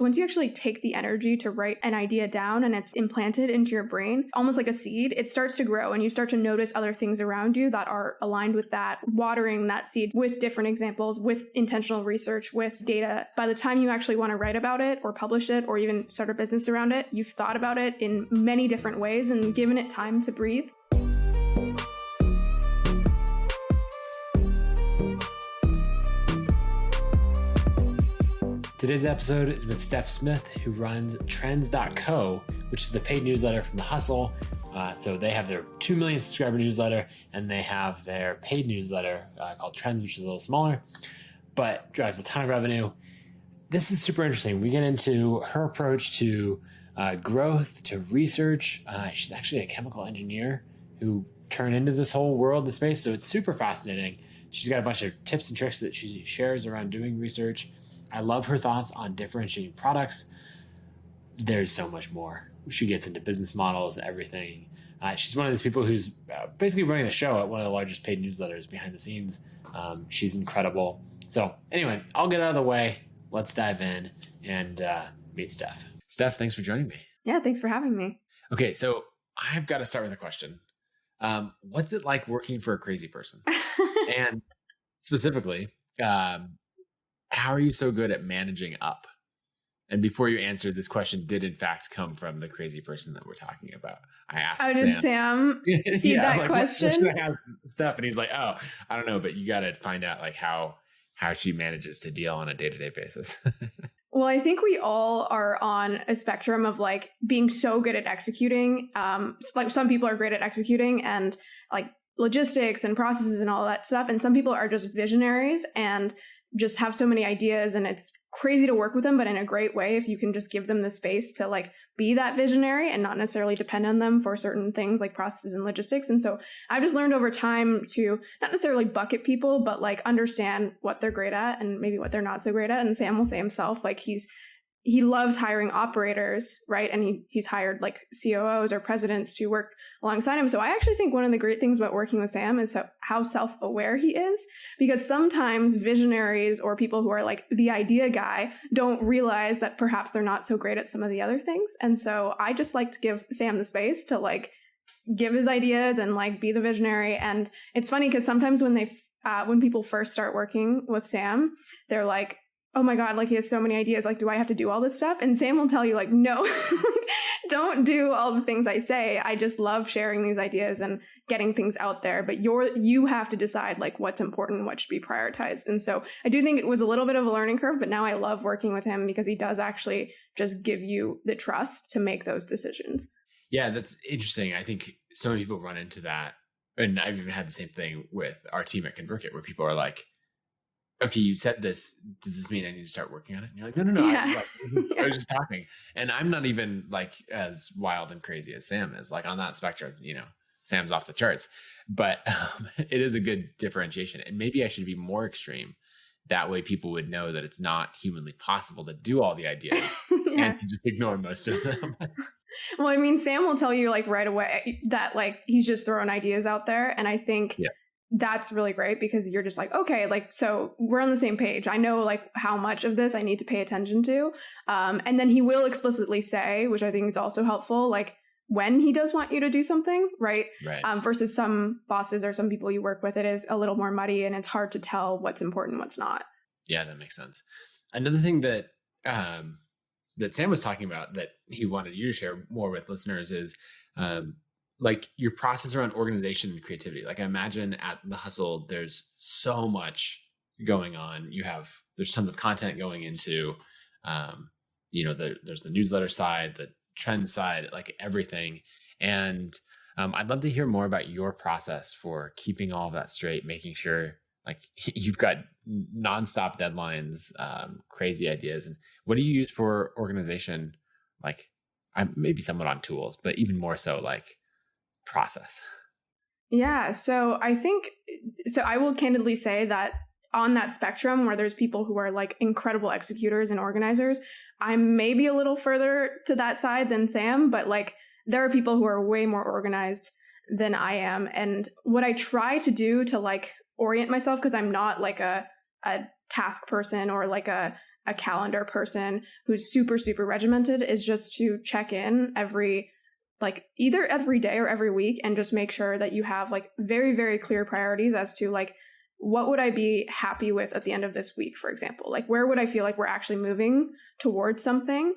once you actually take the energy to write an idea down and it's implanted into your brain, almost like a seed, it starts to grow and you start to notice other things around you that are aligned with that, watering that seed with different examples, with intentional research, with data. By the time you actually want to write about it or publish it or even start a business around it, you've thought about it in many different ways and given it time to breathe. Today's episode is with Steph Smith, who runs Trends.co, which is the paid newsletter from The Hustle. So they have their 2 million subscriber newsletter, and they have their paid newsletter called Trends, which is a little smaller, but drives a ton of revenue. This is super interesting. We get into her approach to growth, to research. She's actually a chemical engineer who turned into this whole world, the space. So it's super fascinating. She's got a bunch of tips and tricks that she shares around doing research. I love her thoughts on differentiating products. There's so much more. She gets into business models, everything. She's one of those people who's basically running the show at one of the largest paid newsletters behind the scenes. She's incredible. So anyway, I'll get out of the way. Let's dive in and meet Steph. Steph, thanks for joining me. Yeah, thanks for having me. Okay, so I've got to start with a question. What's it like working for a crazy person? And specifically, how are you so good at managing up? And before you answer, this question did in fact come from the crazy person that we're talking about. I asked Sam. Did Sam see that question? What should I ask Steph? And he's like, oh, I don't know, but you got to find out like how she manages to deal on a day-to-day basis. Well, I think we all are on a spectrum of like being so good at executing. Like some people are great at executing and like logistics and processes and all that stuff. And some people are just visionaries and just have so many ideas, and it's crazy to work with them, but in a great way if you can just give them the space to like be that visionary and not necessarily depend on them for certain things like processes and logistics. And so I've just learned over time to not necessarily bucket people, but like understand what they're great at and maybe what they're not so great at. And Sam will say himself, like he loves hiring operators, right? And he's hired like COOs or presidents to work alongside him. So I actually think one of the great things about working with Sam is how self-aware he is, because sometimes visionaries or people who are like the idea guy don't realize that perhaps they're not so great at some of the other things. And so I just like to give Sam the space to like give his ideas and like be the visionary. And it's funny because sometimes when people first start working with Sam, they're like, oh my God, like he has so many ideas. Like, do I have to do all this stuff? And Sam will tell you like, no, don't do all the things I say. I just love sharing these ideas and getting things out there. But you have to decide like what's important, what should be prioritized. And so I do think it was a little bit of a learning curve, but now I love working with him because he does actually just give you the trust to make those decisions. Yeah, that's interesting. I think so many people run into that. And I've even had the same thing with our team at ConvertKit where people are like, okay, you said this. Does this mean I need to start working on it? And you're like, no. Yeah. I was just talking. And I'm not even like as wild and crazy as Sam is. Like on that spectrum, Sam's off the charts. But it is a good differentiation. And maybe I should be more extreme. That way people would know that it's not humanly possible to do all the ideas and to just ignore most of them. Well, I mean, Sam will tell you like right away that like he's just throwing ideas out there. And I think that's really great because you're just like, okay, like, so we're on the same page. I know like how much of this I need to pay attention to. And then he will explicitly say, which I think is also helpful, like when he does want you to do something, right? Versus some bosses or some people you work with, it is a little more muddy and it's hard to tell what's important, what's not. Yeah, that makes sense. Another thing that Sam was talking about that he wanted you to share more with listeners is like your process around organization and creativity. Like I imagine at The Hustle, there's so much going on. There's tons of content going into, there's the newsletter side, the trend side, like everything. And I'd love to hear more about your process for keeping all of that straight, making sure like you've got nonstop deadlines, crazy ideas. And what do you use for organization? Like I'm maybe somewhat on tools, but even more so like process. Yeah. So I will candidly say that on that spectrum where there's people who are like incredible executors and organizers, I'm maybe a little further to that side than Sam, but like there are people who are way more organized than I am. And what I try to do to like orient myself, because I'm not like a task person or like a a calendar person who's super, super regimented, is just to check in either every day or every week and just make sure that you have like very, very clear priorities as to like, what would I be happy with at the end of this week, for example? Like, where would I feel like we're actually moving towards something,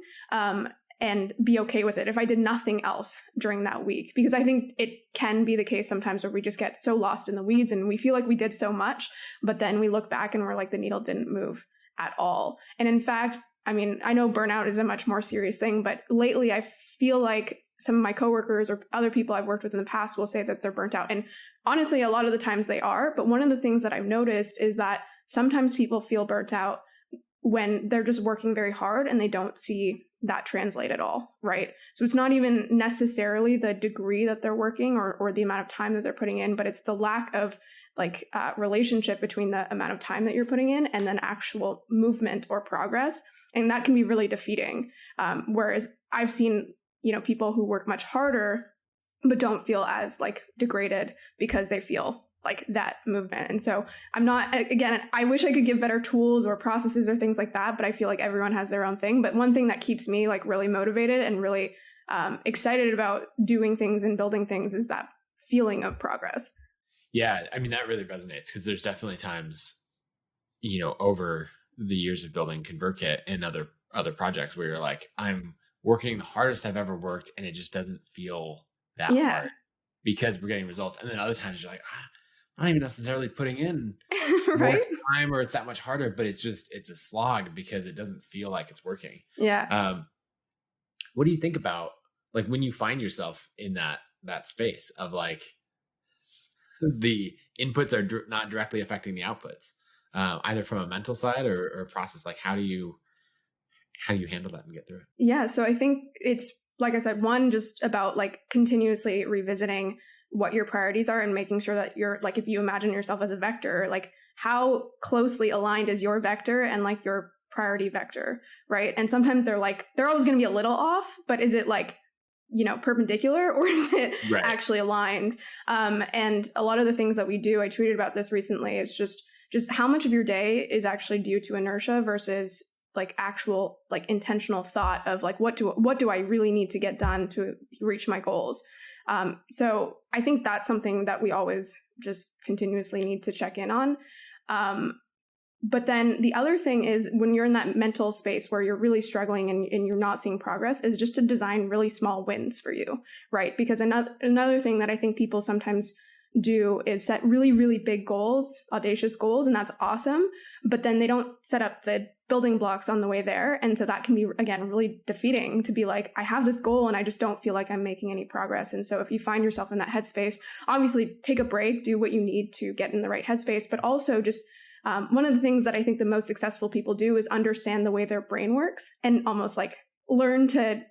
and be okay with it if I did nothing else during that week? Because I think it can be the case sometimes where we just get so lost in the weeds and we feel like we did so much, but then we look back and we're like, the needle didn't move at all. And in fact, I mean, I know burnout is a much more serious thing, but lately I feel like some of my coworkers or other people I've worked with in the past will say that they're burnt out. And honestly, a lot of the times they are. But one of the things that I've noticed is that sometimes people feel burnt out when they're just working very hard and they don't see that translate at all, right? So it's not even necessarily the degree that they're working or the amount of time that they're putting in, but it's the lack of like relationship between the amount of time that you're putting in and then actual movement or progress. And that can be really defeating. Whereas I've seen, people who work much harder, but don't feel as like degraded because they feel like that movement. And so I wish I could give better tools or processes or things like that, but I feel like everyone has their own thing. But one thing that keeps me like really motivated and really excited about doing things and building things is that feeling of progress. Yeah. I mean, that really resonates because there's definitely times, over the years of building ConvertKit and other projects where you're like, I'm working the hardest I've ever worked and it just doesn't feel that hard because we're getting results. And then other times you're like, I'm not even necessarily putting in right? more time or it's that much harder, but it's a slog because it doesn't feel like it's working. Yeah. What do you think about like when you find yourself in that space of like the inputs are not directly affecting the outputs, either from a mental side or a process? Like how do you handle that and get through it? Yeah. So I think it's, like I said, one, just about like continuously revisiting what your priorities are and making sure that you're like, if you imagine yourself as a vector, like how closely aligned is your vector and like your priority vector, right? And sometimes they're always going to be a little off, but is it like, perpendicular or is it actually aligned? And a lot of the things that we do, I tweeted about this recently, it's just how much of your day is actually due to inertia versus like actual like intentional thought of like, what do I really need to get done to reach my goals? So I think that's something that we always just continuously need to check in on. But then the other thing is when you're in that mental space where you're really struggling and you're not seeing progress is just to design really small wins for you, right? Because another thing that I think people sometimes do is set really, really big goals, audacious goals, and that's awesome. But then they don't set up the building blocks on the way there. And so that can be, again, really defeating to be like, I have this goal and I just don't feel like I'm making any progress. And so if you find yourself in that headspace, obviously take a break, do what you need to get in the right headspace, but also just one of the things that I think the most successful people do is understand the way their brain works and almost like learn to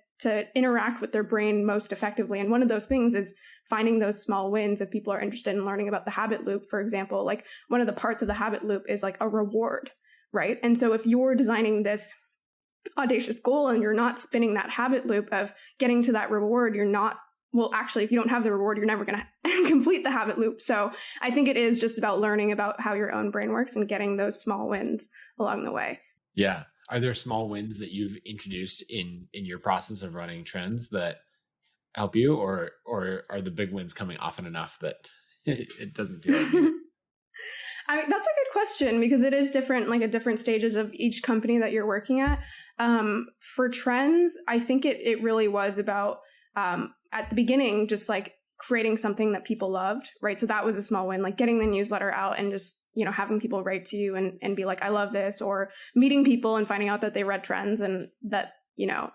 interact with their brain most effectively. And one of those things is finding those small wins. If people are interested in learning about the habit loop, for example, like one of the parts of the habit loop is like a reward, right? And so if you're designing this audacious goal and you're not spinning that habit loop of getting to that reward, if you don't have the reward, you're never going to complete the habit loop. So I think it is just about learning about how your own brain works and getting those small wins along the way. Yeah. Are there small wins that you've introduced in your process of running trends that help you, or are the big wins coming often enough that it doesn't feel like it? I mean, that's a good question because it is different, like at different stages of each company that you're working at. For trends, I think it really was about, at the beginning, just like creating something that people loved, right? So that was a small win, like getting the newsletter out and just, having people write to you and be like, I love this, or meeting people and finding out that they read trends and that,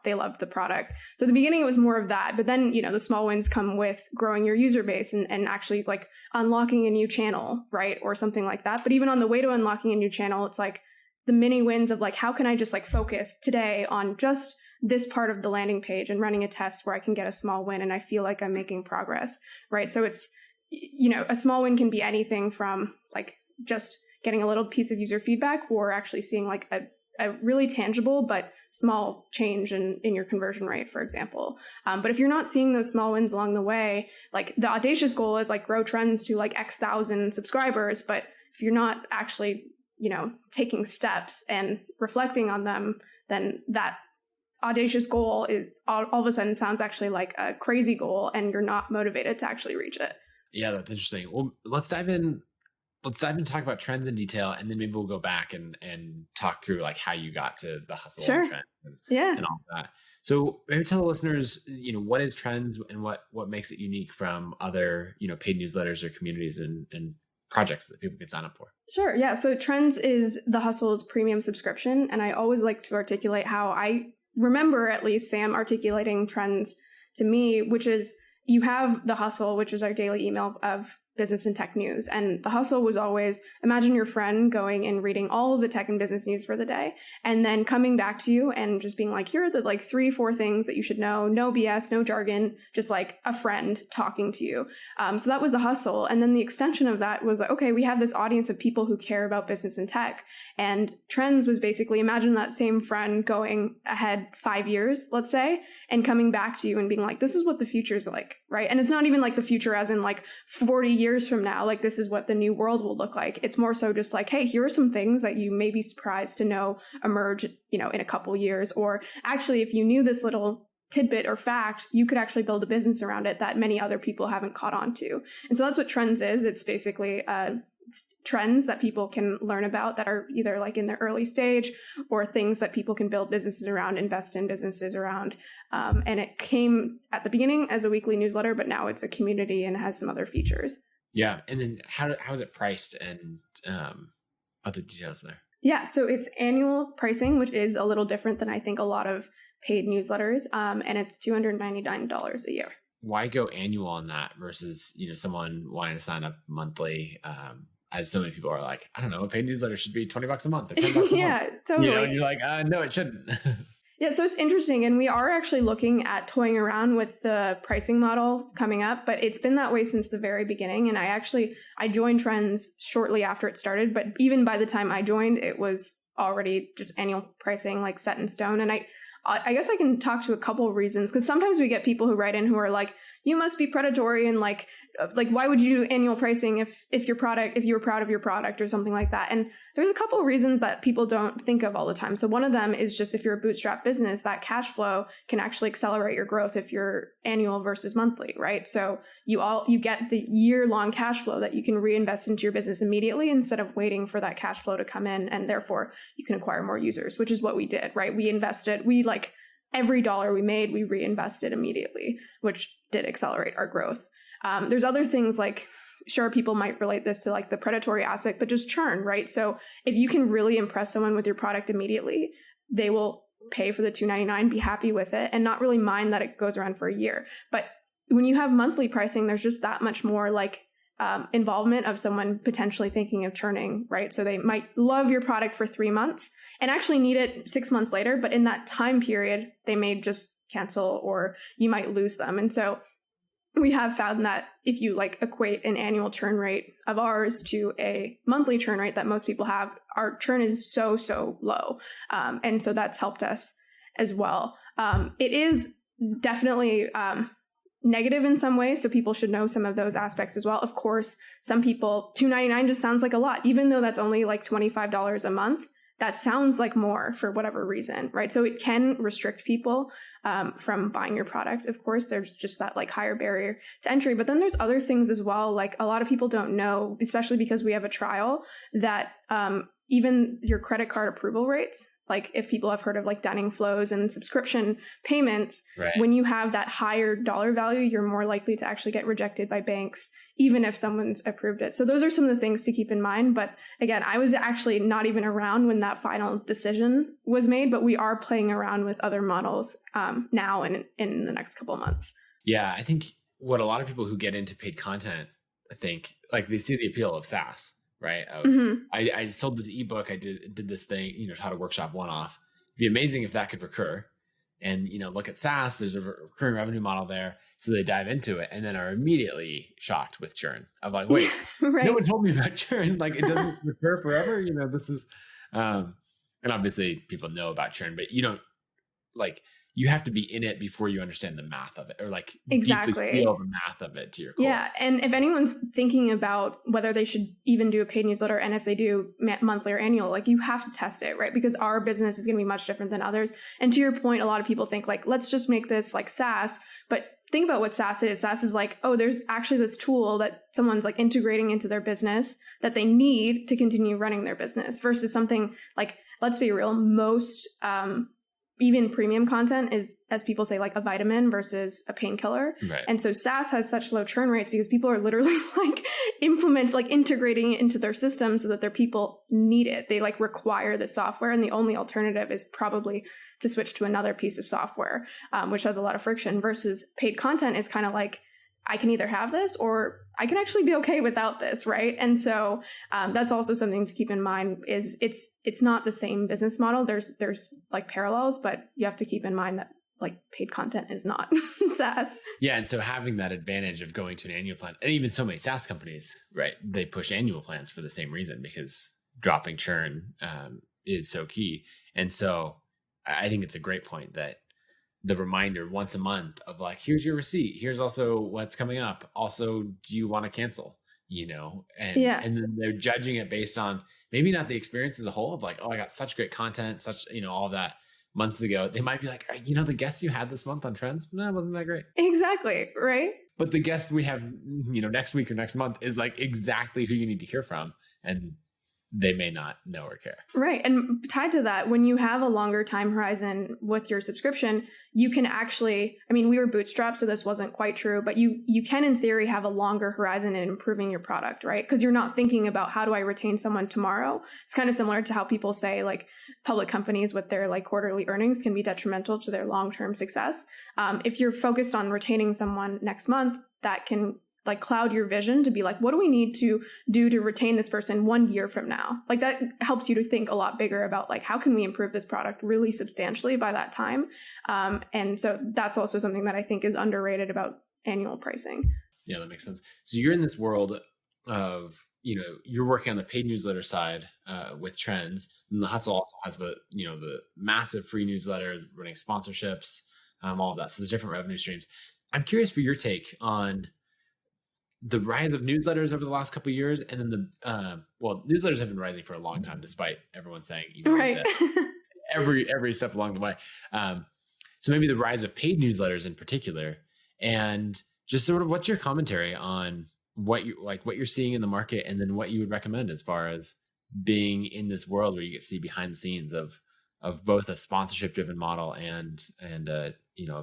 they loved the product. So at the beginning, it was more of that. But then, the small wins come with growing your user base and actually like unlocking a new channel, right? Or something like that. But even on the way to unlocking a new channel, it's like the mini wins of like, how can I just like focus today on just this part of the landing page and running a test where I can get a small win and I feel like I'm making progress, right? So it's, a small win can be anything from like just getting a little piece of user feedback or actually seeing like a really tangible but small change in your conversion rate, for example. But if you're not seeing those small wins along the way, like the audacious goal is like grow trends to like X thousand subscribers. But if you're not actually taking steps and reflecting on them, then that audacious goal is all of a sudden sounds actually like a crazy goal, and you're not motivated to actually reach it. Yeah, that's interesting. Well, let's dive in. Let's dive in and talk about trends in detail, and then maybe we'll go back and talk through like how you got to the hustle Sure. and trends and all of that. So maybe tell the listeners, what is trends and what makes it unique from other, paid newsletters or communities and projects that people can sign up for. Sure. Yeah. So Trends is the Hustle's premium subscription. And I always like to articulate how I remember at least Sam articulating Trends to me, which is you have the Hustle, which is our daily email of business and tech news. And the Hustle was always, imagine your friend going and reading all of the tech and business news for the day, and then coming back to you and just being like, here are the 3-4 things that you should know. No BS, no jargon, just like a friend talking to you. So that was the Hustle. And then the extension of that was like, okay, we have this audience of people who care about business and tech. And Trends was basically, imagine that same friend going ahead 5 years, let's say, and coming back to you and being like, this is what the future's like, right? And it's not even like the future as in 40 years from now, this is what the new world will look like. It's more so just hey, here are some things that you may be surprised to know emerge, in a couple years. Or actually, if you knew this little tidbit or fact, you could actually build a business around it that many other people haven't caught on to. And so that's what Trends is. It's basically trends that people can learn about that are either in the early stage or things that people can build businesses around, invest in businesses around. And it came at the beginning as a weekly newsletter, but now it's a community and has some other features. Yeah. And then how is it priced and other details there? Yeah. So it's annual pricing, which is a little different than I think a lot of paid newsletters. And it's $299 a year. Why go annual on that versus, someone wanting to sign up monthly? As so many people are like, I don't know, a paid newsletter should be $20 a month or $10 a month. Yeah, totally. And you're like, no, it shouldn't. Yeah, so it's interesting. And we are actually looking at toying around with the pricing model coming up, but it's been that way since the very beginning. And I joined Trends shortly after it started, but even by the time I joined, it was already just annual pricing, set in stone. And I guess I can talk to a couple of reasons, because sometimes we get people who write in who are like, you must be predatory and why would you do annual pricing if you were proud of your product or something like that? And there's a couple of reasons that people don't think of all the time. So one of them is just if you're a bootstrap business, that cash flow can actually accelerate your growth if you're annual versus monthly, right? So you get the year-long cash flow that you can reinvest into your business immediately instead of waiting for that cash flow to come in, and therefore you can acquire more users, which is what we did, right? Every dollar we made, we reinvested immediately, which did accelerate our growth. There's other things sure, people might relate this to the predatory aspect, but just churn, right? So if you can really impress someone with your product immediately, they will pay for the $299, be happy with it, and not really mind that it goes around for a year. But when you have monthly pricing, there's just that much more involvement of someone potentially thinking of churning, right? So they might love your product for 3 months and actually need it 6 months later, but in that time period, they may just cancel or you might lose them. And so we have found that if you equate an annual churn rate of ours to a monthly churn rate that most people have, our churn is so low. And so that's helped us as well. It is definitely negative in some ways, so people should know some of those aspects as well. Of course, some people, $299 just sounds like a lot, even though that's only $25 a month. That sounds like more for whatever reason, right? So it can restrict people from buying your product. Of course, there's just that higher barrier to entry. But then there's other things as well. A lot of people don't know, especially because we have a trial, that even your credit card approval rates, if people have heard of dining flows and subscription payments, right, when you have that higher dollar value, you're more likely to actually get rejected by banks, even if someone's approved it. So those are some of the things to keep in mind. But again, I was actually not even around when that final decision was made, but we are playing around with other models now and in the next couple of months. Yeah, I think what a lot of people who get into paid content, I think, they see the appeal of SaaS, right? I sold this ebook, I did this thing, how to workshop one-off. It'd be amazing if that could recur. And, look at SaaS, there's a recurring revenue model there. So they dive into it and then are immediately shocked with churn of wait, right. No one told me about churn. It doesn't recur forever. This is, and obviously people know about churn, but you you have to be in it before you understand the math of it, or like Exactly. deeply feel the math of it to your core. Yeah. And if anyone's thinking about whether they should even do a paid newsletter, and if they do monthly or annual, like you have to test it, right? Because our business is going to be much different than others. And to your point, a lot of people think like, let's just make this like SaaS. But think about what SaaS is. SaaS is like, oh, there's actually this tool that someone's like integrating into their business that they need to continue running their business, versus something like, let's be real, most even premium content is, as people say, like a vitamin versus a painkiller. Right. And so SaaS has such low churn rates because people are literally like integrating it into their system so that their people need it. They like require the software, and the only alternative is probably to switch to another piece of software, which has a lot of friction, versus paid content is kind of like, I can either have this or I can actually be okay without this, right? And so that's also something to keep in mind. Is it's not the same business model. There's like parallels, but you have to keep in mind that like paid content is not SaaS. Yeah, and so having that advantage of going to an annual plan, and even so many SaaS companies, right? They push annual plans for the same reason, because dropping churn is so key. And so I think it's a great point that the reminder once a month of like, here's your receipt. Here's also what's coming up. Also, do you want to cancel? And then they're judging it based on maybe not the experience as a whole of like, oh, I got such great content, all of that months ago. They might be like, the guest you had this month on Trends, no, wasn't that great. Exactly. Right. But the guest we have, next week or next month is like exactly who you need to hear from. And they may not know or care. Right. And tied to that, when you have a longer time horizon with your subscription, you can actually, we were bootstrapped, so this wasn't quite true, but you can in theory have a longer horizon in improving your product, right? Because you're not thinking about how do I retain someone tomorrow. It's kind of similar to how people say like public companies with their like quarterly earnings can be detrimental to their long-term success. If you're focused on retaining someone next month, that can like cloud your vision to be like, what do we need to do to retain this person 1 year from now? Like that helps you to think a lot bigger about like, how can we improve this product really substantially by that time? And so that's also something that I think is underrated about annual pricing. Yeah, that makes sense. So you're in this world of, you're working on the paid newsletter side with Trends, and the Hustle also has the massive free newsletter, running sponsorships, all of that. So there's different revenue streams. I'm curious for your take on the rise of newsletters over the last couple of years, and then newsletters have been rising for a long time, despite everyone saying email is dead. every step along the way. So maybe the rise of paid newsletters in particular, and just sort of what's your commentary on what you're seeing in the market, and then what you would recommend as far as being in this world where you get to see behind the scenes of both a sponsorship driven model and a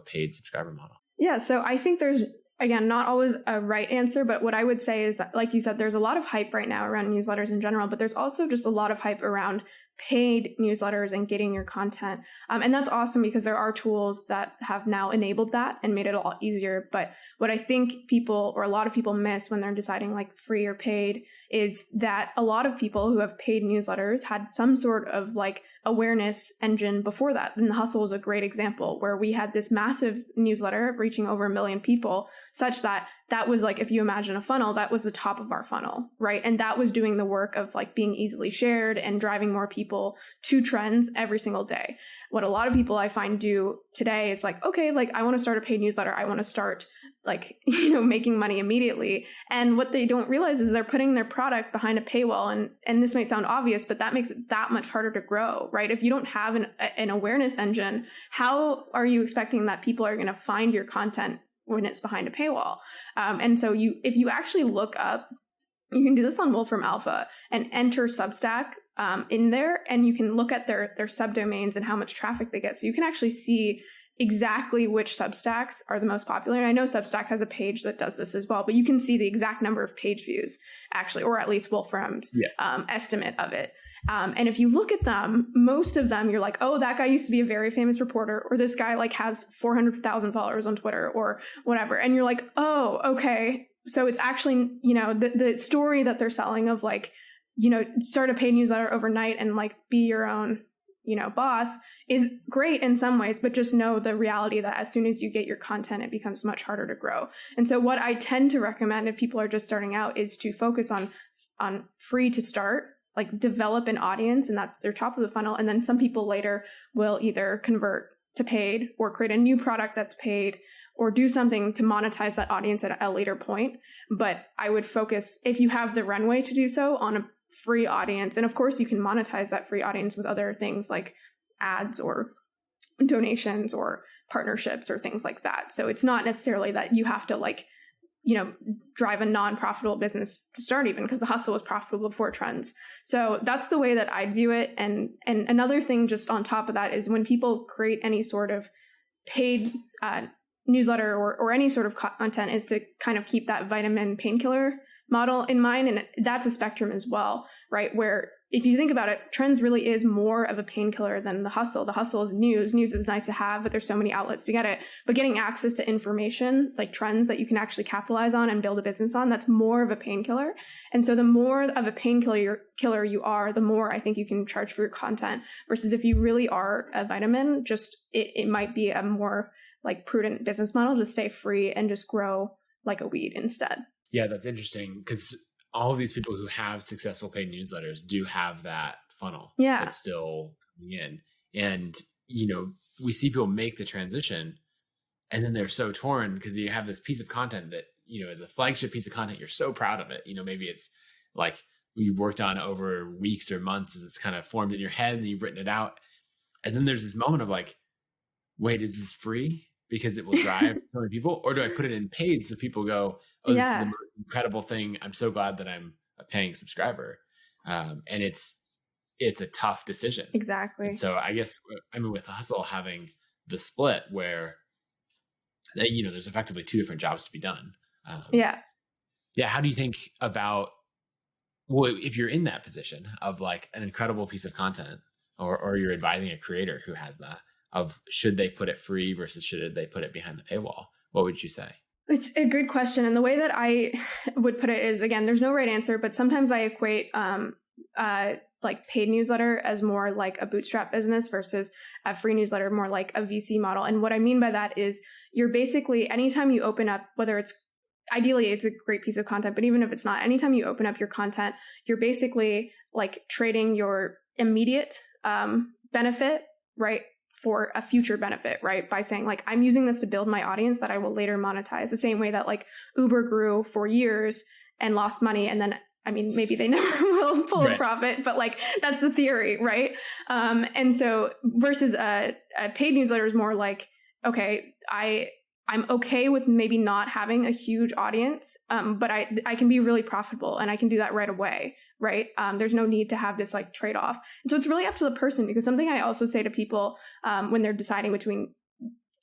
paid subscriber model. Yeah, so I think there's, again, not always a right answer, but what I would say is that, like you said, there's a lot of hype right now around newsletters in general, but there's also just a lot of hype around paid newsletters and getting your content. And that's awesome because there are tools that have now enabled that and made it a lot easier. But what I think a lot of people miss when they're deciding like free or paid is that a lot of people who have paid newsletters had some sort of like awareness engine before that. And the Hustle is a great example where we had this massive newsletter reaching over 1 million people, such that was like, if you imagine a funnel, that was the top of our funnel, right? And that was doing the work of like being easily shared and driving more people to Trends every single day. What a lot of people I find do today is like, okay, like I want to start a paid newsletter. I want to start like, making money immediately. And what they don't realize is they're putting their product behind a paywall. And this might sound obvious, but that makes it that much harder to grow, right? If you don't have an awareness engine, how are you expecting that people are going to find your content when it's behind a paywall? And so if you actually look up, you can do this on Wolfram Alpha and enter Substack in there, and you can look at their subdomains and how much traffic they get. So you can actually see exactly which Substacks are the most popular. And I know Substack has a page that does this as well, but you can see the exact number of page views actually, or at least Wolfram's estimate of it. And if you look at them, most of them, you're like, oh, that guy used to be a very famous reporter, or this guy like has 400,000 followers on Twitter or whatever. And you're like, oh, okay. So it's actually, the story that they're selling of like, start a paid newsletter overnight and like be your own, boss is great in some ways, but just know the reality that as soon as you get your content, it becomes much harder to grow. And so what I tend to recommend if people are just starting out is to focus on free to start, like develop an audience, and that's their top of the funnel. And then some people later will either convert to paid or create a new product that's paid or do something to monetize that audience at a later point. But I would focus, if you have the runway to do so, on a free audience. And of course, you can monetize that free audience with other things like ads or donations or partnerships or things like that. So it's not necessarily that you have to drive a non-profitable business to start, even, because the hustle was profitable before Trends. So that's the way that I'd view it. And another thing just on top of that is when people create any sort of paid newsletter or any sort of content, is to kind of keep that vitamin painkiller model in mind. And that's a spectrum as well, right? Where if you think about it, Trends really is more of a painkiller than the hustle. The hustle is news. News is nice to have, but there's so many outlets to get it. But getting access to information like Trends that you can actually capitalize on and build a business on, that's more of a painkiller. And so the more of a painkiller you are, the more I think you can charge for your content, versus if you really are a vitamin, just it might be a more like prudent business model to stay free and just grow like a weed instead. Yeah, that's interesting, because all of these people who have successful paid newsletters do have that funnel that's still coming in. And, we see people make the transition and then they're so torn because you have this piece of content that, as a flagship piece of content, you're so proud of it. Maybe it's like you've worked on over weeks or months as it's kind of formed in your head and you've written it out. And then there's this moment of like, wait, is this free? Because it will drive so many people, or do I put it in paid so people go, oh, this is the most incredible thing. I'm so glad that I'm a paying subscriber. And it's a tough decision. Exactly. And so I guess, with the hustle having the split where, there's effectively two different jobs to be done. Yeah. How do you think about, if you're in that position of like an incredible piece of content, or you're advising a creator who has that, of should they put it free versus should they put it behind the paywall? What would you say? It's a good question. And the way that I would put it is, again, there's no right answer, but sometimes I equate like paid newsletter as more like a bootstrap business versus a free newsletter more like a VC model. And what I mean by that is you're basically, anytime you open up, whether it's ideally it's a great piece of content, but even if it's not, anytime you open up your content, you're basically like trading your immediate benefit, right, for a future benefit, right? By saying like, I'm using this to build my audience that I will later monetize, the same way that like Uber grew for years and lost money. And then, maybe they never will pull a profit, but like, that's the theory, right? And so versus a paid newsletter is more like, okay, I'm okay with maybe not having a huge audience, but I can be really profitable and I can do that right away, right? There's no need to have this like trade-off. And so it's really up to the person, because something I also say to people when they're deciding between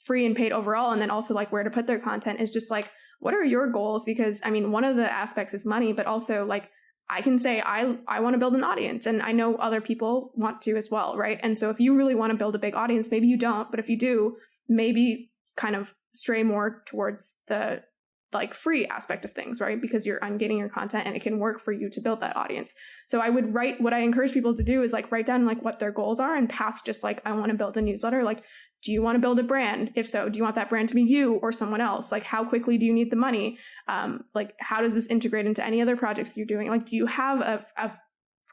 free and paid overall, and then also like where to put their content, is just like, what are your goals? Because one of the aspects is money, but also like I can say I want to build an audience, and I know other people want to as well, right? And so if you really want to build a big audience, maybe you don't, but if you do, maybe kind of stray more towards the like free aspect of things, right? Because I'm getting your content and it can work for you to build that audience. So what I encourage people to do is like write down like what their goals are, and past just like, I want to build a newsletter. Like, do you want to build a brand? If so, do you want that brand to be you or someone else? Like, how quickly do you need the money? Like, how does this integrate into any other projects you're doing? Like, do you have a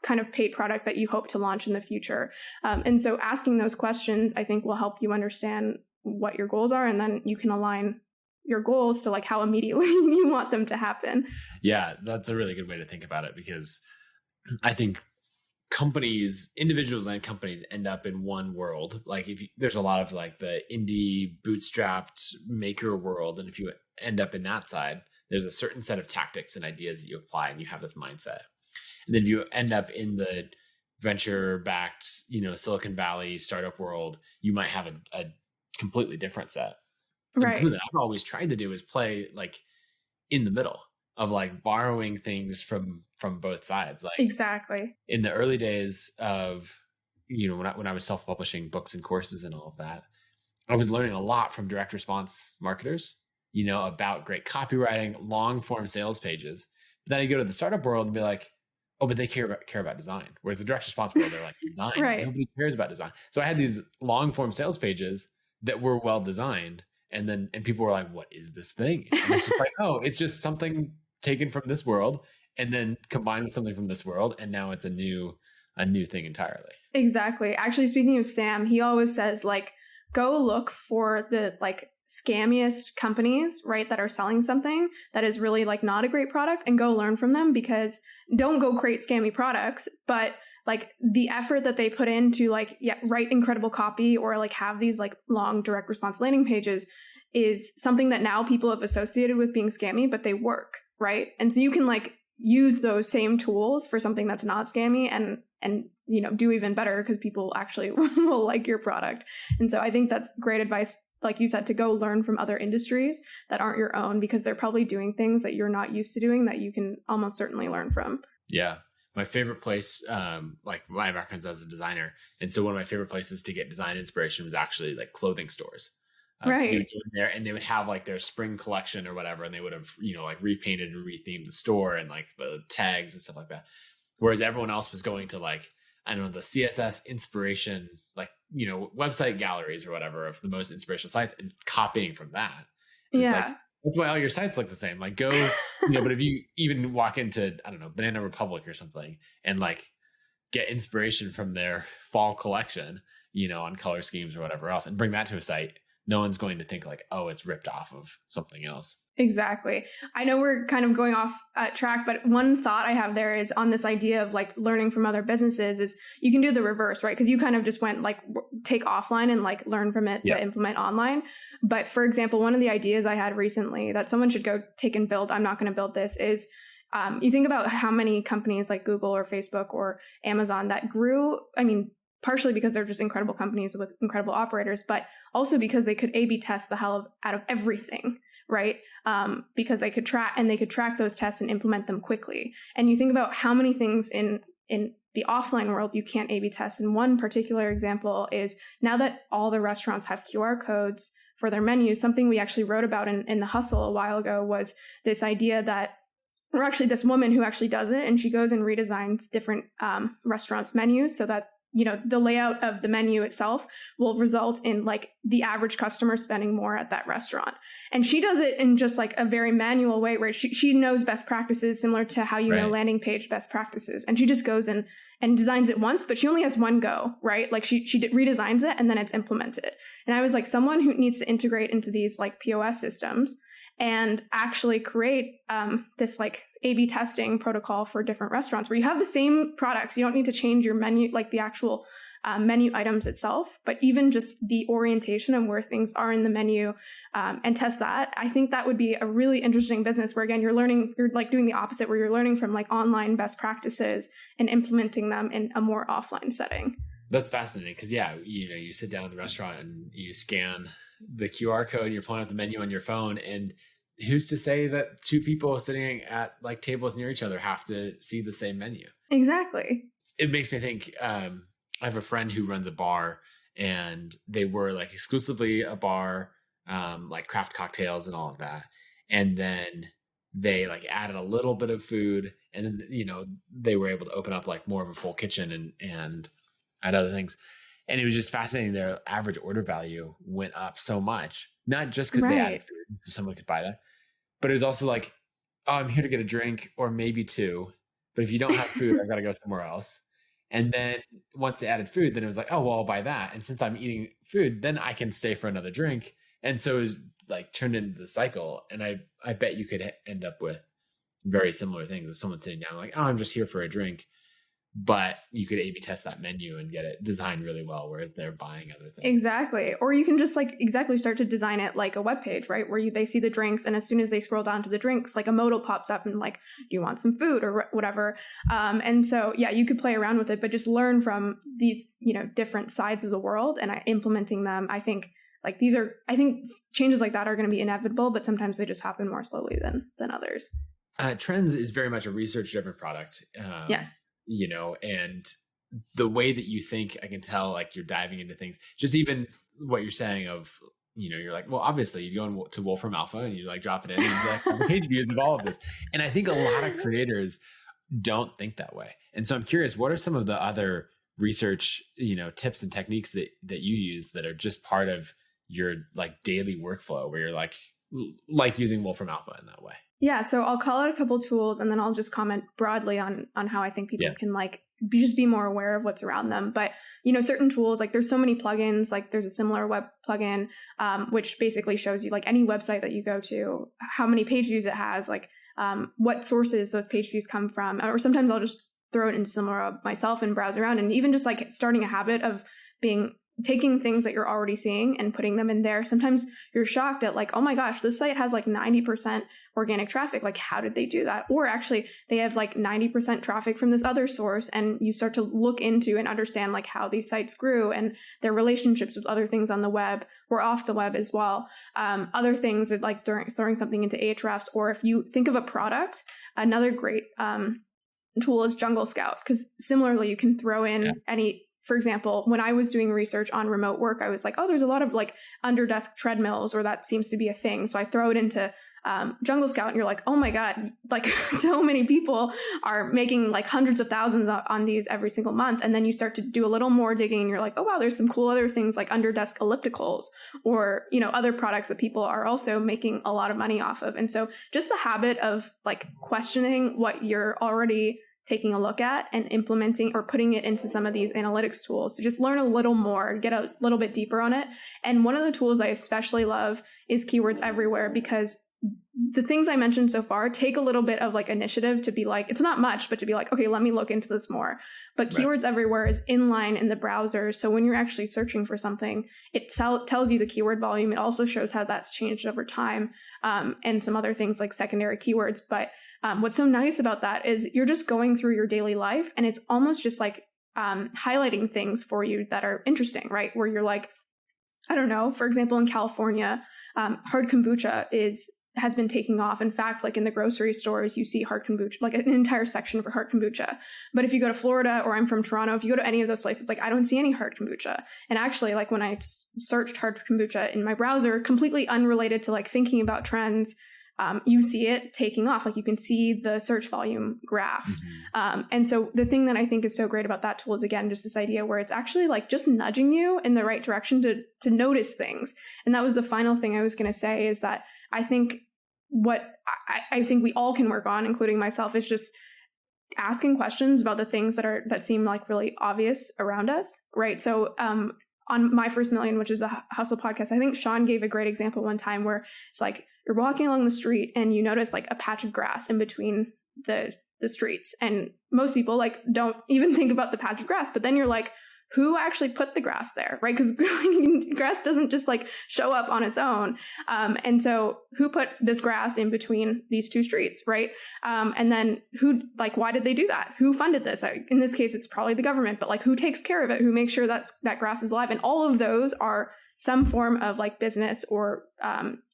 kind of paid product that you hope to launch in the future? And so asking those questions, I think, will help you understand what your goals are, and then you can align your goals to like how immediately you want them to happen. Yeah, that's a really good way to think about it, because I think individuals and companies end up in one world. Like there's a lot of like the indie bootstrapped maker world. And if you end up in that side, there's a certain set of tactics and ideas that you apply, and you have this mindset. And then if you end up in the venture backed, Silicon Valley startup world, you might have a completely different set. And right. Something that I've always tried to do is play like in the middle of like borrowing things from both sides. Like exactly in the early days of, when I was self-publishing books and courses and all of that, I was learning a lot from direct response marketers, about great copywriting, long form sales pages. But then I go to the startup world and be like, oh, but they care about design. Whereas the direct response world, they're like, design. Right. Nobody cares about design. So I had these long form sales pages that were well designed. And people were like, what is this thing? And it's just like, oh, it's just something taken from this world and then combined with something from this world. And now it's a new thing entirely. Exactly. Actually, speaking of Sam, he always says like, go look for the like scammiest companies, right, that are selling something that is really like not a great product, and go learn from them. Because don't go create scammy products, but like the effort that they put into like, write incredible copy or like have these like long direct response landing pages is something that now people have associated with being scammy, but they work, right? And so you can like use those same tools for something that's not scammy and you know, do even better because people actually will like your product. And so I think that's great advice, like you said, to go learn from other industries that aren't your own, because they're probably doing things that you're not used to doing that you can almost certainly learn from. Yeah. My favorite place, like my background's as a designer. And so one of my favorite places to get design inspiration was actually like clothing stores. Right. So you would go in there and they would have like their spring collection or whatever. And they would have, you know, like repainted and rethemed the store and like the tags and stuff like that. Whereas everyone else was going to like, I don't know, the CSS inspiration, like, you know, website galleries or whatever of the most inspirational sites and copying from that. And it's like, that's why all your sites look the same. Like go, you know, but if you even walk into, I don't know, Banana Republic or something and like get inspiration from their fall collection, you know, on color schemes or whatever else and bring that to a site, no one's going to think like, oh, it's ripped off of something else. Exactly. I know we're kind of going off track, but one thought I have there is on this idea of like learning from other businesses is you can do the reverse, right? Because you kind of just went like take offline and like learn from it to implement online. But for example, one of the ideas I had recently that someone should go take and build, I'm not going to build this, is you think about how many companies like Google or Facebook or Amazon that grew, I mean, partially because they're just incredible companies with incredible operators, but also because they could A/B test the hell out of everything, right? Because they could track those tests and implement them quickly. And you think about how many things in the offline world you can't A/B test. And one particular example is now that all the restaurants have QR codes for their menus, something we actually wrote about in the Hustle a while ago was this idea that, or actually this woman who actually does it, and she goes and redesigns different restaurants' menus so that, you know, the layout of the menu itself will result in like the average customer spending more at that restaurant. And she does it in just like a very manual way where she knows best practices similar to how you know landing page best practices. And she just goes and designs it once, but she only has one go, right? Like she redesigns it and then it's implemented. And I was like, someone who needs to integrate into these like POS systems and actually create this like A/B testing protocol for different restaurants where you have the same products. You don't need to change your menu, like the actual menu items itself, but even just the orientation and where things are in the menu and test that. I think that would be a really interesting business where, again, you're like doing the opposite, where you're learning from like online best practices and implementing them in a more offline setting. That's fascinating because, yeah, you know, you sit down at the restaurant and you scan the QR code and you're pulling up the menu on your phone, and who's to say that two people sitting at like tables near each other have to see the same menu? Exactly. It makes me think, I have a friend who runs a bar, and they were like exclusively a bar, like craft cocktails and all of that. And then they like added a little bit of food, and then, you know, they were able to open up like more of a full kitchen and add other things. And it was just fascinating. Their average order value went up so much, not just because they added food so someone could buy that, but it was also like, oh, I'm here to get a drink or maybe two, but if you don't have food, I've got to go somewhere else. And then once they added food, then it was like, oh, well, I'll buy that. And since I'm eating food, then I can stay for another drink. And so it was like turned into the cycle. And I bet you could end up with very similar things if someone's sitting down like, oh, I'm just here for a drink. But you could A/B test that menu and get it designed really well where they're buying other things. Exactly. Or you can just like start to design it like a web page, right? Where they see the drinks, and as soon as they scroll down to the drinks, like a modal pops up and like, do you want some food or whatever? And so, yeah, you could play around with it, but just learn from these, you know, different sides of the world and implementing them. I think changes like that are going to be inevitable, but sometimes they just happen more slowly than others. Trends is very much a research-driven product. Yes. You know, and the way that you think, I can tell like you're diving into things, just even what you're saying of, you know, you're like, well, obviously you go to Wolfram Alpha and you like drop it in and you like the page views of all of this. And I think a lot of creators don't think that way. And so I'm curious, what are some of the other research, you know, tips and techniques that you use that are just part of your like daily workflow where you're like using Wolfram Alpha in that way? Yeah, so I'll call out a couple tools and then I'll just comment broadly on how I think people can like just be more aware of what's around them. But, certain tools, like there's so many plugins, like there's a similar web plugin, which basically shows you like any website that you go to, how many page views it has, like what sources those page views come from. Or sometimes I'll just throw it in Similar myself and browse around, and even just like starting a habit of taking things that you're already seeing and putting them in there. Sometimes you're shocked at like, oh my gosh, this site has like 90% organic traffic. Like, how did they do that? Or actually they have like 90% traffic from this other source, and you start to look into and understand like how these sites grew and their relationships with other things on the web or off the web as well. Other things are like throwing something into Ahrefs, or if you think of a product, another great tool is Jungle Scout, because similarly you can throw in any. For example, when I was doing research on remote work, I was like, oh, there's a lot of like under desk treadmills, or that seems to be a thing. So I throw it into Jungle Scout, and you're like, oh my God, like so many people are making like hundreds of thousands on these every single month. And then you start to do a little more digging, and you're like, oh wow, there's some cool other things like under desk ellipticals, or, other products that people are also making a lot of money off of. And so just the habit of like questioning what you're already taking a look at and implementing or putting it into some of these analytics tools to just learn a little more, get a little bit deeper on it. And one of the tools I especially love is Keywords Everywhere, because the things I mentioned so far take a little bit of like initiative to be like, it's not much, but to be like, okay, let me look into this more. But Keywords Everywhere is inline in the browser. So when you're actually searching for something, it tells you the keyword volume. It also shows how that's changed over time, and some other things like secondary keywords. But what's so nice about that is you're just going through your daily life, and it's almost just like highlighting things for you that are interesting, right? Where you're like, I don't know, for example, in California, hard kombucha has been taking off. In fact, like in the grocery stores, you see hard kombucha, like an entire section for hard kombucha. But if you go to Florida, or I'm from Toronto, if you go to any of those places, like I don't see any hard kombucha. And actually, like when I searched hard kombucha in my browser, completely unrelated to like thinking about trends, you see it taking off. Like you can see the search volume graph. And so the thing that I think is so great about that tool is, again, just this idea where it's actually like just nudging you in the right direction to notice things. And that was the final thing I was going to say, is that I think what I think we all can work on, including myself, is just asking questions about the things that seem like really obvious around us, right? So on My First Million, which is the Hustle podcast, I think Sean gave a great example one time where it's like you're walking along the street and you notice like a patch of grass in between the streets. And most people like don't even think about the patch of grass, but then you're like, who actually put the grass there, right? Because grass doesn't just like show up on its own. And so who put this grass in between these two streets, right? And then why did they do that? Who funded this? In this case, it's probably the government, but like who takes care of it? Who makes sure that grass is alive? And all of those are some form of like business or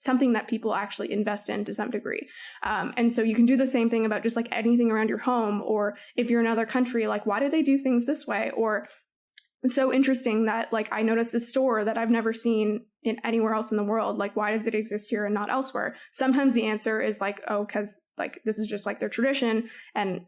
something that people actually invest in to some degree. And so you can do the same thing about just like anything around your home, or if you're in another country, like why do they do things this way? Or it's so interesting that like I noticed this store that I've never seen in anywhere else in the world. Like, why does it exist here and not elsewhere? Sometimes the answer is like, oh, because like this is just like their tradition, and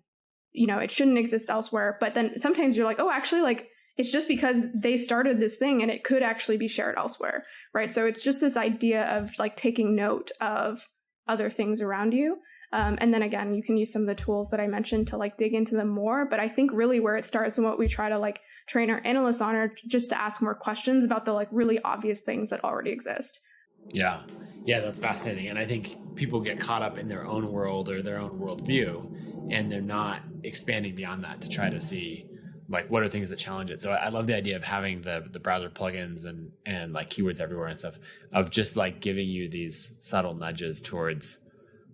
it shouldn't exist elsewhere. But then sometimes you're like, oh, actually, like it's just because they started this thing and it could actually be shared elsewhere, right? So it's just this idea of like taking note of other things around you. And then again, you can use some of the tools that I mentioned to like dig into them more. But I think really where it starts and what we try to like train our analysts on are just to ask more questions about the like really obvious things that already exist. Yeah, that's fascinating. And I think people get caught up in their own world or their own worldview, and they're not expanding beyond that to try to see like what are things that challenge it. So I love the idea of having the browser plugins and like Keywords Everywhere and stuff, of just like giving you these subtle nudges towards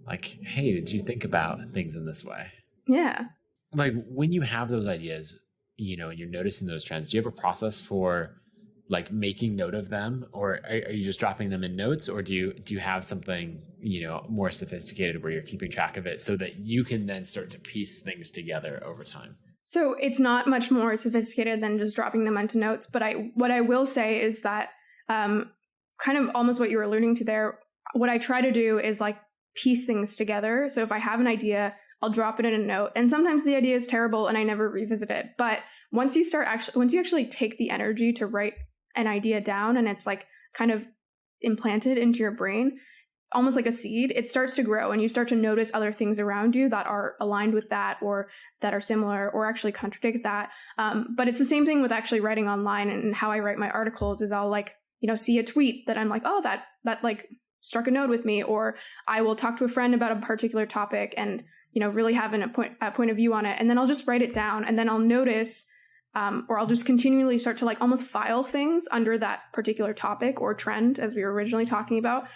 like, hey, did you think about things in this way? Yeah. Like when you have those ideas, and you're noticing those trends, do you have a process for like making note of them, or are you just dropping them in notes, or do you have something, more sophisticated where you're keeping track of it so that you can then start to piece things together over time? So it's not much more sophisticated than just dropping them into notes. But what I will say is that kind of almost what you were alluding to there, what I try to do is like piece things together. So if I have an idea, I'll drop it in a note. And sometimes the idea is terrible and I never revisit it. But once you actually take the energy to write an idea down and it's like kind of implanted into your brain, almost like a seed, it starts to grow and you start to notice other things around you that are aligned with that or that are similar or actually contradict that. But it's the same thing with actually writing online, and how I write my articles is I'll like, see a tweet that I'm like, oh, that like struck a note with me, or I will talk to a friend about a particular topic and, really have a point of view on it. And then I'll just write it down, and then I'll notice or I'll just continually start to like almost file things under that particular topic or trend, as we were originally talking about.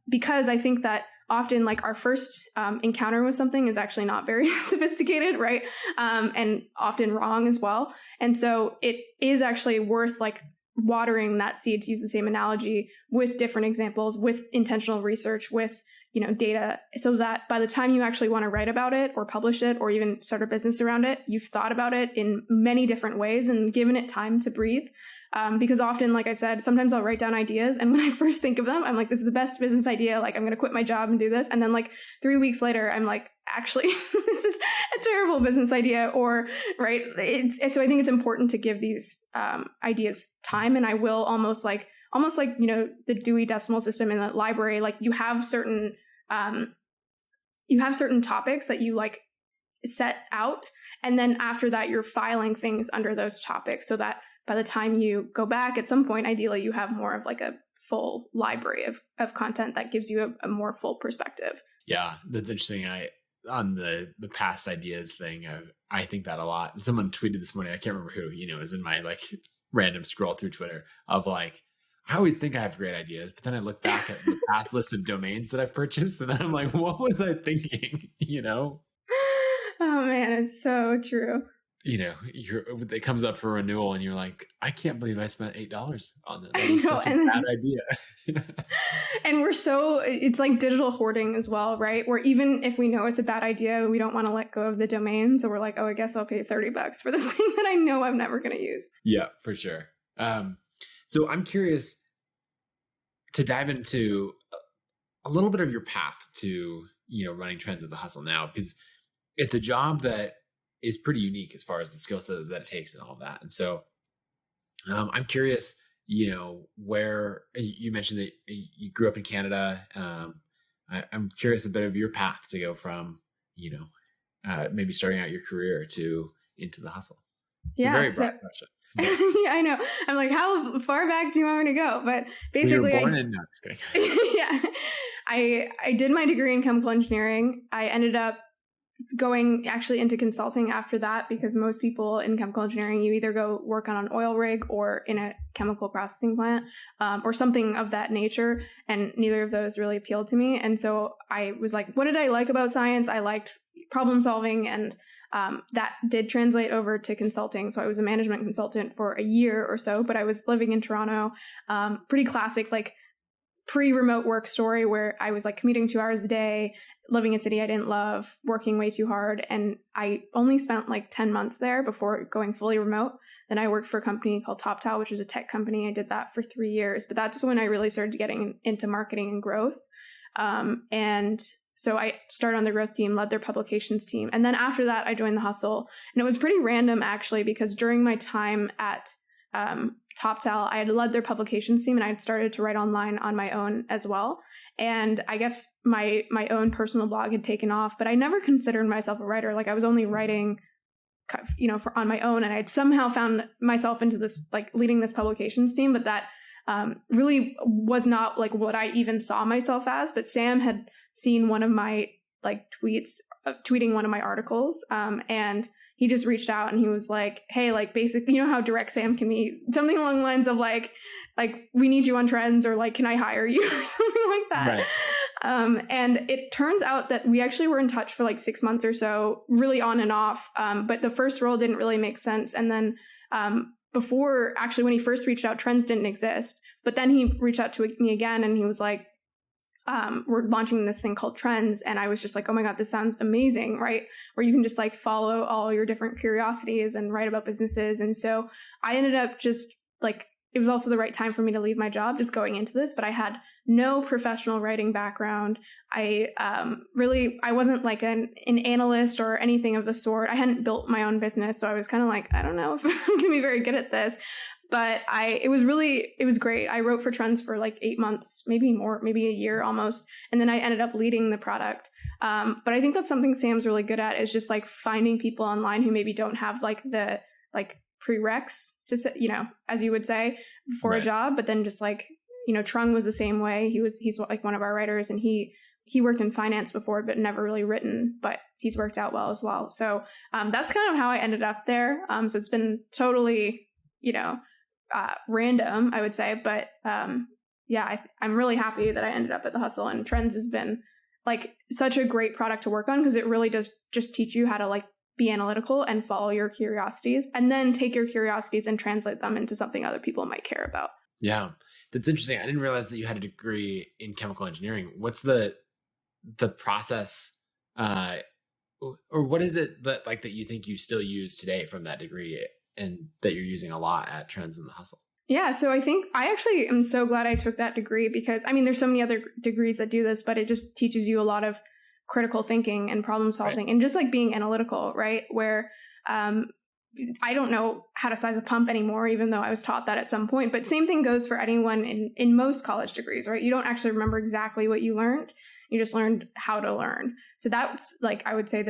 Because I think that often like our first encounter with something is actually not very sophisticated, right? And often wrong as well. And so it is actually worth like watering that seed, to use the same analogy, with different examples, with intentional research, with data, so that by the time you actually want to write about it or publish it or even start a business around it, you've thought about it in many different ways and given it time to breathe. Because often, like I said, sometimes I'll write down ideas, and when I first think of them, I'm like, this is the best business idea. Like, I'm going to quit my job and do this. And then like 3 weeks later, I'm like, actually, this is a terrible business idea. Or, right. So I think it's important to give these ideas time. And I will almost like, the Dewey Decimal System in the library, like you have certain topics that you like set out. And then after that, you're filing things under those topics, so that by the time you go back at some point, ideally you have more of like a full library of content that gives you a more full perspective. Yeah, that's interesting. On the past ideas thing, I think that a lot. Someone tweeted this morning, I can't remember who, it was in my like random scroll through Twitter of like, I always think I have great ideas, but then I look back at the past list of domains that I've purchased, and then I'm like, what was I thinking? Oh man, it's so true. It comes up for renewal and you're like, I can't believe I spent $8 on that. That was such a bad idea. And it's like digital hoarding as well, right? Where even if we know it's a bad idea, we don't want to let go of the domain. So we're like, oh, I guess I'll pay $30 for this thing that I know I'm never going to use. Yeah, for sure. So I'm curious to dive into a little bit of your path to, running Trends at the Hustle now, because it's a job that is pretty unique as far as the skill set that it takes and all that. And so I'm curious, where you mentioned that you grew up in Canada. I'm curious a bit of your path to go from, maybe starting out your career to into the hustle. It's a very broad question. Yeah, I know. I'm like, how far back do you want me to go? But basically, you were born in no, just kidding. Yeah, I did my degree in chemical engineering. I ended up going actually into consulting after that, because most people in chemical engineering, you either go work on an oil rig or in a chemical processing plant or something of that nature. And neither of those really appealed to me. And so I was like, what did I like about science? I liked problem solving, and that did translate over to consulting. So I was a management consultant for a year or so, but I was living in Toronto, pretty classic, like pre-remote work story, where I was like commuting 2 hours a day, living in a city I didn't love, working way too hard. And I only spent like 10 months there before going fully remote. Then I worked for a company called TopTal, which is a tech company. I did that for 3 years, but that's when I really started getting into marketing and growth. And so I started on the growth team, led their publications team. And then after that, I joined the Hustle. And it was pretty random, actually, because during my time at TopTal, I had led their publications team, and I had started to write online on my own as well. And I guess my own personal blog had taken off, but I never considered myself a writer. Like I was only writing, on my own. And I'd somehow found myself into this, like leading this publications team, but that really was not like what I even saw myself as. But Sam had seen one of my like tweeting one of my articles. And he just reached out and he was like, hey, like basically, how direct Sam can be, something along the lines of like, we need you on Trends, or like, can I hire you or something like that. Right. And it turns out that we actually were in touch for like 6 months or so, really on and off. But the first role didn't really make sense. And then before, actually, when he first reached out, Trends didn't exist. But then he reached out to me again and he was like, we're launching this thing called Trends. And I was just like, oh my God, this sounds amazing, right? Where you can just like follow all your different curiosities and write about businesses. And so I ended up just like, it was also the right time for me to leave my job just going into this, but I had no professional writing background. I wasn't like an analyst or anything of the sort. I hadn't built my own business. So I was kind of like, I don't know if I'm going to be very good at this. But it was great. I wrote for Trends for like 8 months, maybe more, maybe a year almost. And then I ended up leading the product. But I think that's something Sam's really good at, is just like finding people online who maybe don't have like the like prereqs to, as you would say, for a job, but then just like, Trung was the same way. He's like one of our writers, and he worked in finance before, but never really written, but he's worked out well as well. So that's kind of how I ended up there. So it's been totally, random, I would say. But I'm really happy that I ended up at The Hustle, and Trends has been like such a great product to work on, because it really does just teach you how to like be analytical and follow your curiosities, and then take your curiosities and translate them into something other people might care about. Yeah, that's interesting. I didn't realize that you had a degree in chemical engineering. What's the process, or what is it that you think you still use today from that degree, and that you're using a lot at Trends and The Hustle? Yeah, so I think I actually am so glad I took that degree, because there's so many other degrees that do this, but it just teaches you a lot of critical thinking and problem solving, and just like being analytical, right? Where I don't know how to size a pump anymore, even though I was taught that at some point. But same thing goes for anyone in most college degrees, right? You don't actually remember exactly what you learned. You just learned how to learn. So that's like, I would say,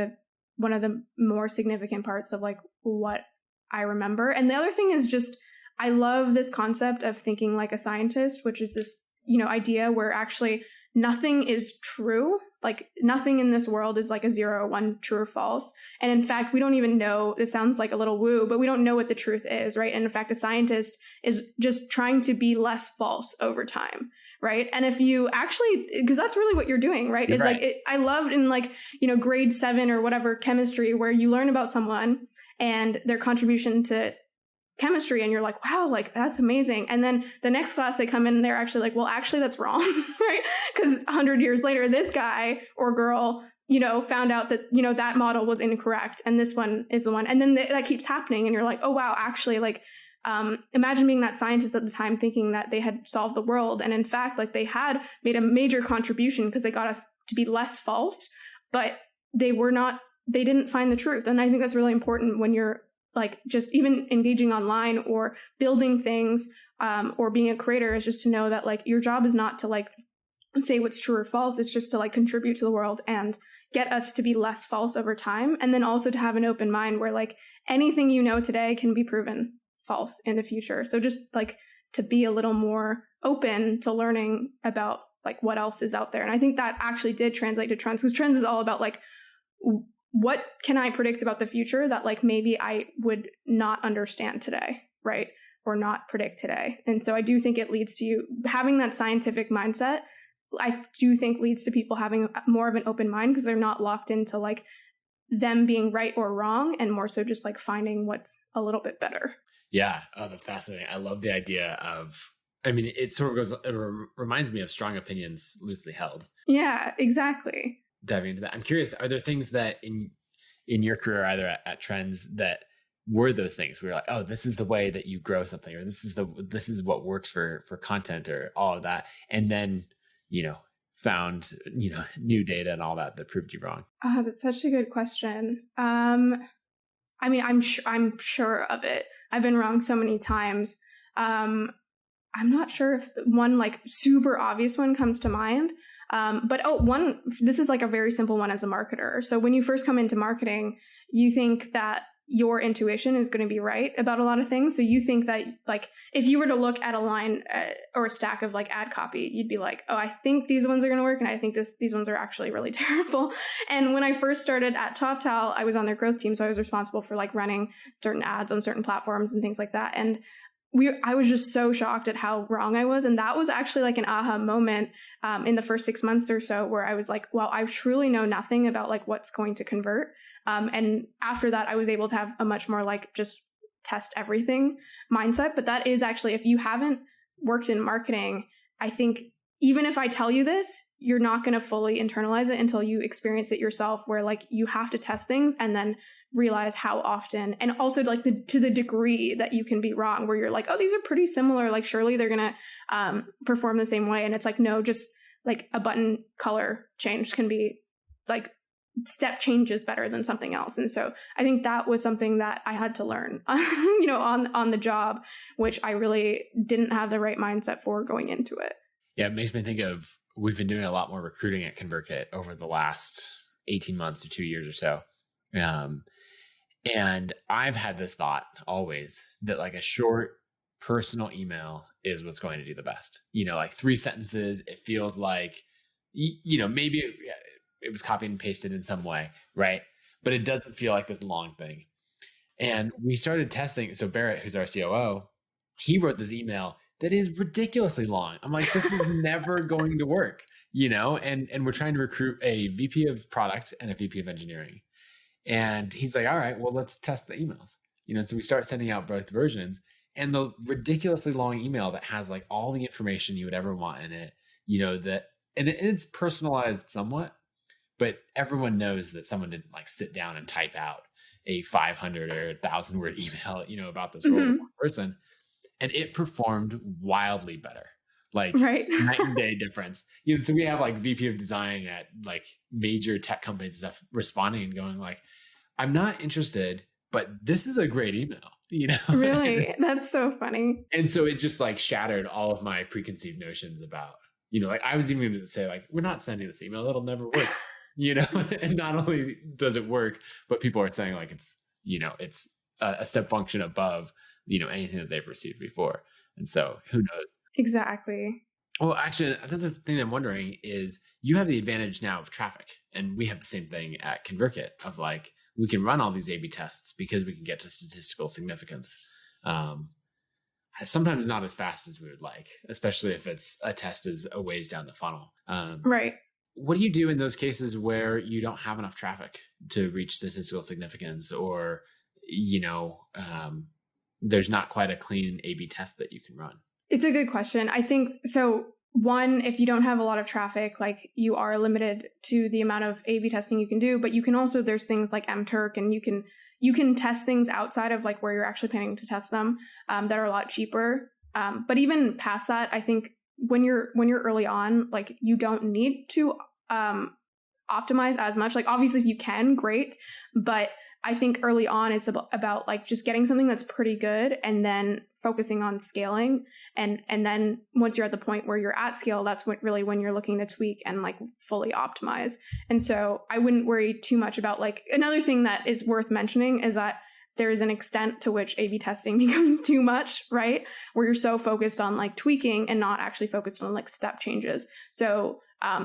one of the more significant parts of like what I remember. And the other thing is just, I love this concept of thinking like a scientist, which is this, idea where actually nothing is true. Like nothing in this world is like a 0 or 1, true or false. And in fact, we don't even know, it sounds like a little woo, but we don't know what the truth is, right? And in fact, a scientist is just trying to be less false over time, right? And if you actually, because that's really what you're doing, right? It's right. Like, I loved in like, grade 7 or whatever chemistry, where you learn about someone and their contribution to chemistry, and you're like, wow, like that's amazing. And then the next class they come in and they're actually like, well, actually that's wrong, right? Because 100 years later, this guy or girl, found out that, that model was incorrect, and this one is the one. And then that keeps happening, and you're like, oh wow, actually, like, imagine being that scientist at the time thinking that they had solved the world. And in fact, like they had made a major contribution because they got us to be less false, but they didn't find the truth. And I think that's really important when you're like just even engaging online or building things, or being a creator, is just to know that like your job is not to like say what's true or false. It's just to like contribute to the world and get us to be less false over time. And then also to have an open mind where like anything today can be proven false in the future. So just like to be a little more open to learning about like what else is out there. And I think that actually did translate to Trends, because Trends is all about like, what can I predict about the future that like maybe I would not understand today, right? Or not predict today. And so I do think it leads to you having that scientific mindset. I do think leads to people having more of an open mind, because they're not locked into like them being right or wrong, and more so just like finding what's a little bit better. Yeah. Oh, that's fascinating. I love the idea of, it sort of reminds me of strong opinions loosely held. Yeah, exactly. Diving into that, I'm curious, are there things that in your career, either at Trends, that were those things where you're like, oh, this is the way that you grow something, or this is what works for content, or all of that, and then found new data and all that proved you wrong? That's such a good question. I'm sure of it. I've been wrong so many times. I'm not sure if one like super obvious one comes to mind. This is like a very simple one as a marketer. So when you first come into marketing, you think that your intuition is going to be right about a lot of things. So you think that like, if you were to look at a line or a stack of like ad copy, you'd be like, oh, I think these ones are going to work, and I think these ones are actually really terrible. And when I first started at TopTal, I was on their growth team. So I was responsible for like running certain ads on certain platforms and things like that. And I was just so shocked at how wrong I was. And that was actually like an aha moment in the first 6 months or so, where I was like, well, I truly know nothing about like what's going to convert. And after that, I was able to have a much more like just test everything mindset. But that is actually, if you haven't worked in marketing, I think even if I tell you this, you're not going to fully internalize it until you experience it yourself, where like you have to test things and then realize how often, and also like to the degree that you can be wrong, where you're like, oh, these are pretty similar, like surely they're gonna perform the same way. And it's like, no, just like a button color change can be like step changes better than something else. And so I think that was something that I had to learn, on the job, which I really didn't have the right mindset for going into it. Yeah, it makes me think of, we've been doing a lot more recruiting at ConvertKit over the last 18 months to 2 years or so. And I've had this thought always that like a short personal email is what's going to do the best. Like 3 sentences, it feels like, maybe it was copied and pasted in some way, right? But it doesn't feel like this long thing. And we started testing. So Barrett, who's our COO, he wrote this email that is ridiculously long. I'm like, this is never going to work, and we're trying to recruit a VP of product and a VP of engineering. And he's like, all right, well, let's test the emails, so we start sending out both versions, and the ridiculously long email that has like all the information you would ever want in it, and it's personalized somewhat, but everyone knows that someone didn't like sit down and type out a 500 or 1,000 word email, about this role of one person. And it performed wildly better, like night and day difference. So we have like VP of design at like major tech companies and stuff responding and going like, I'm not interested, but this is a great email, Really? That's so funny. And so it just like shattered all of my preconceived notions about, like I was even going to say like, we're not sending this email. It'll never work, and not only does it work, but people are saying like, it's a step function above, anything that they've received before. And so who knows? Exactly. Well, actually, another thing I'm wondering is you have the advantage now of traffic, and we have the same thing at ConvertKit of like, we can run all these A/B tests because we can get to statistical significance. Sometimes not as fast as we would like, especially if it's a test is a ways down the funnel. Right. What do you do in those cases where you don't have enough traffic to reach statistical significance, or, there's not quite a clean A/B test that you can run? It's a good question. I think so. One, if you don't have a lot of traffic, like you are limited to the amount of A/B testing you can do, but you can also, there's things like mTurk, and you can test things outside of like where you're actually planning to test them that are a lot cheaper. But even past that, I think when you're early on, like you don't need to optimize as much. Like obviously if you can, great. But I think early on it's about like just getting something that's pretty good and then focusing on scaling. And then once you're at the point where you're at scale, that's when you're looking to tweak and like fully optimize. And so I wouldn't worry too much about like, another thing that is worth mentioning is that there is an extent to which A/B testing becomes too much, right? Where you're so focused on like tweaking and not actually focused on like step changes. So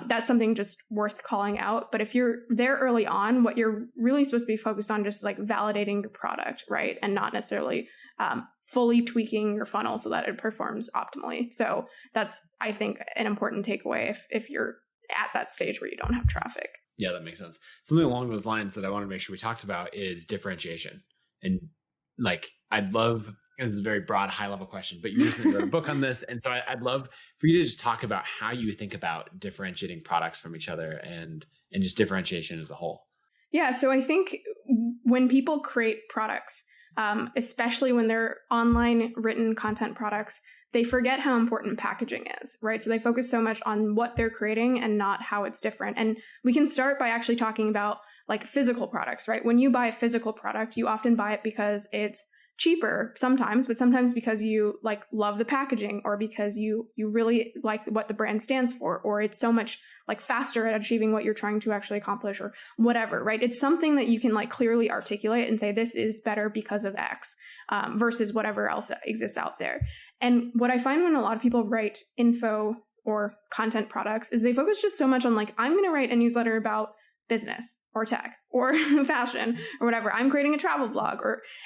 that's something just worth calling out. But if you're there early on, what you're really supposed to be focused on just like validating your product, right? And not necessarily fully tweaking your funnel so that it performs optimally. So that's, I think, an important takeaway if you're at that stage where you don't have traffic. Yeah, that makes sense. Something along those lines that I want to make sure we talked about is differentiation. And like, I'd love, this is a very broad, high level question, but you recently wrote a book on this. And so I'd love for you to just talk about how you think about differentiating products from each other and just differentiation as a whole. Yeah. So I think when people create products, especially when they're online written content products, they forget how important packaging is, right? So they focus so much on what they're creating and not how it's different. And we can start by actually talking about like physical products, right? When you buy a physical product, you often buy it because it's cheaper sometimes, but sometimes because you like love the packaging, or because you really like what the brand stands for, or it's so much like faster at achieving what you're trying to actually accomplish, or whatever, right? It's something that you can like clearly articulate and say, this is better because of X, versus whatever else exists out there. And what I find when a lot of people write info or content products is they focus just so much on like, I'm going to write a newsletter about business or tech or fashion or whatever. I'm creating a travel blog,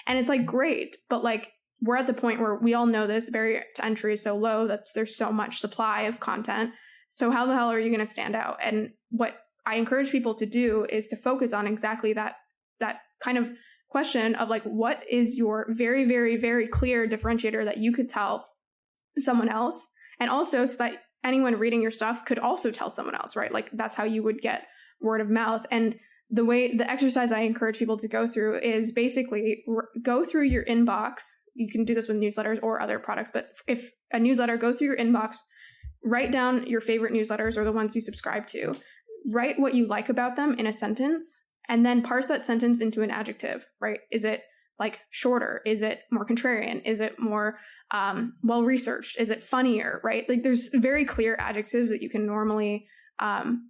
and it's like, great. But like, we're at the point where we all know this, the barrier to entry is so low that there's so much supply of content. So how the hell are you going to stand out? And what I encourage people to do is to focus on exactly that kind of question of like, what is your very, very, very clear differentiator that you could tell someone else? And also so that anyone reading your stuff could also tell someone else, right? Like that's how you would get word of mouth. And the exercise I encourage people to go through is basically go through your inbox. You can do this with newsletters or other products, but if a newsletter, go through your inbox, write down your favorite newsletters or the ones you subscribe to, write what you like about them in a sentence and then parse that sentence into an adjective, right? Is it like shorter? Is it more contrarian? Is it more well-researched? Is it funnier, right? Like there's very clear adjectives that you can normally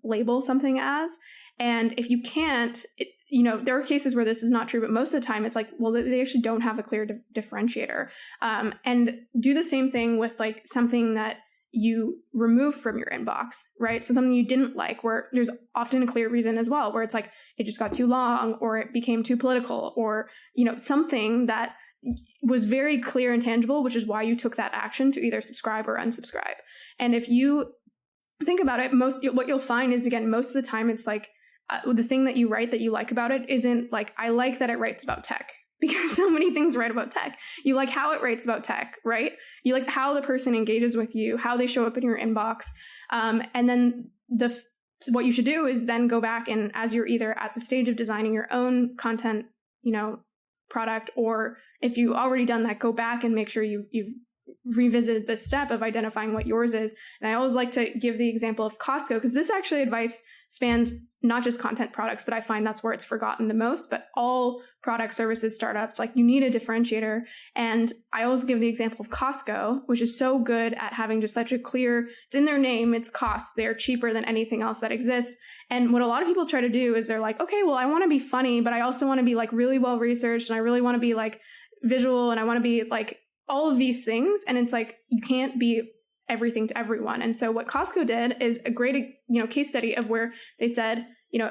label something as. And if you can't, there are cases where this is not true, but most of the time it's like, well, they actually don't have a clear differentiator. And do the same thing with like something that you remove from your inbox, right? So something you didn't like, where there's often a clear reason as well, where it's like, it just got too long, or it became too political, or, something that was very clear and tangible, which is why you took that action to either subscribe or unsubscribe. And if you think about it, what you'll find is, again, most of the time it's like the thing that you write that you like about it isn't like, I like that it writes about tech, because so many things write about tech. You like how it writes about tech, right? You like how the person engages with you, how they show up in your inbox. And then what you should do is then go back, and as you're either at the stage of designing your own content, product, or if you've already done that, go back and make sure you've revisited the step of identifying what yours is. And I always like to give the example of Costco, because this actually advice spans not just content products, but I find that's where it's forgotten the most, but all product, services, startups, like you need a differentiator. And I always give the example of Costco, which is so good at having just such a clear, it's in their name, it's cost. They're cheaper than anything else that exists. And what a lot of people try to do is they're like, okay, well, I want to be funny, but I also want to be like really well researched, and I really want to be like visual, and I want to be like all of these things. And it's like, you can't be everything to everyone. And so what Costco did is a great, case study of where they said,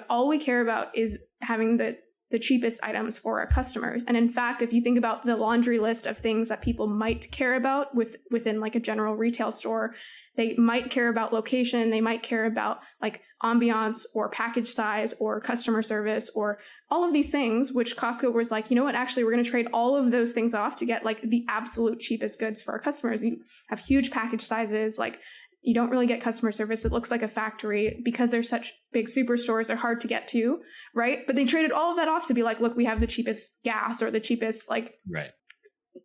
all we care about is having the cheapest items for our customers. And in fact, if you think about the laundry list of things that people might care about within like a general retail store, they might care about location, they might care about like ambiance or package size or customer service or all of these things, which Costco was like, you know what, actually, we're going to trade all of those things off to get like the absolute cheapest goods for our customers. You have huge package sizes, like you don't really get customer service. It looks like a factory because they're such big superstores. They're hard to get to, right? But they traded all of that off to be like, look, we have the cheapest gas or the cheapest like